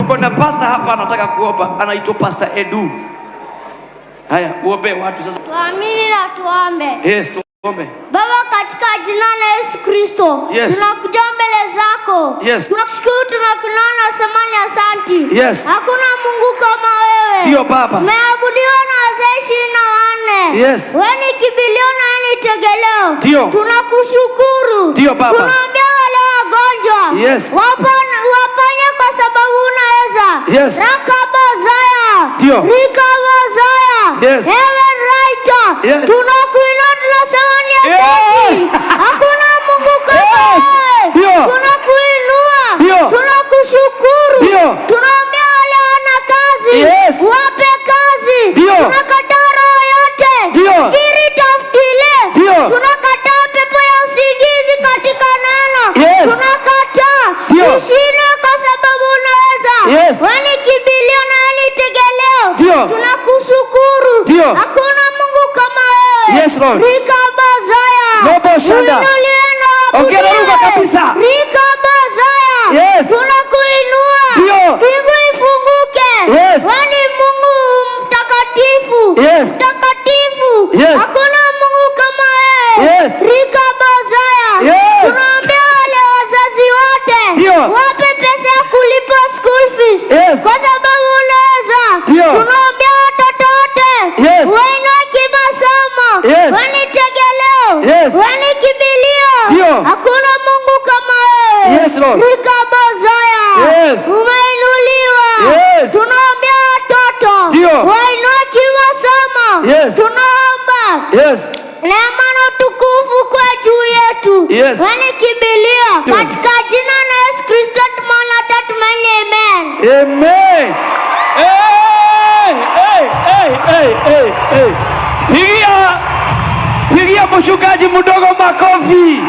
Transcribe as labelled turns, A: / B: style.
A: Tuko na pastor hapa anataka kuomba, anaitwa Pastor Edu. Haya, uombe watu sasa.
B: Tuamini na tuombe.
A: Yes, tuombe.
B: Baba, katika jina la Yesu Kristo,
A: yes,
B: tunakuja mbele zako.
A: Yes.
B: Tunakushukuru, tunakunana samani asanti.
A: Yes.
B: Hakuna Mungu kama wewe.
A: Ndio Baba.
B: Umeabudiwa na wazee 24.
A: Yes.
B: Wewe ni kimbilio na ni tegeleo.
A: Ndio.
B: Tunakushukuru.
A: Ndio Baba.
B: Tunaambia wale wagonjwa.
A: Yes.
B: Wapone kwa sababu unaweza.
A: Yes.
B: Rakabazaya.
A: Ndio.
B: Rikabazaya.
A: Yes.
B: Heaven writer.
A: Yes.
B: Tunakuinua tunasema ni asante. Hakuna Mungu kama wewe.
A: Ndio.
B: Tunakuinua.
A: Ndio.
B: Tunakushukuru.
A: Ndio.
B: Tunaombea wale wana kazi.
A: Yes.
B: Wape kazi.
A: Ndio.
B: Tunakataa roho yote.
A: Ndio.
B: Spirit of delay.
A: Ndio.
B: Tunakataa pepo ya usingizi katika neno.
A: Yes.
B: Tunakataa.
A: Ndio.
B: Ushinde kwa sababu unaweza.
A: Yes.
B: Wewe kimbilio na ni tegeleo.
A: Ndio.
B: Tunakushukuru.
A: Ndio.
B: Hakuna Mungu kama wewe.
A: Yes, Lord.
B: Rikabazaya.
A: Robo shanda. Ongea lugha kabisa.
B: Rikabazaya.
A: Yes.
B: Tunakuinua.
A: Ndio.
B: Mbingu ifunguke.
A: Yes.
B: Wewe ni Mungu mtakatifu.
A: Yes.
B: Mtakatifu.
A: Yes.
B: Hakuna Mungu kama wewe.
A: Yes.
B: Rikabazaya.
A: Yes.
B: Tunaombea wale wazazi wote.
A: Ndio.
B: Wape pesa ya kulipa school fees.
A: Yes.
B: Kwa sababu unaweza.
A: Ndio.
B: Tunaombea watoto wote.
A: Yes.
B: Wainue kimasomo.
A: Yes.
B: Wani tegeleo.
A: Yes.
B: Wani kimbilio.
A: Ndio.
B: Hakuna Mungu kama wewe.
A: Yes, Lord.
B: Rikabazaya.
A: Yes.
B: Umeinuliwa.
A: Yes.
B: Tunaombea watoto.
A: Ndio.
B: Wainue kimasomo.
A: Yes.
B: Tunaomba.
A: Yes.
B: Neema na utukufu kwa juu yetu.
A: Yes.
B: Wani kimbilio. Katika jina la Yesu Kristo tumeona tumaini. Amen.
A: Amen. Pigia mchungaji mdogo makofi.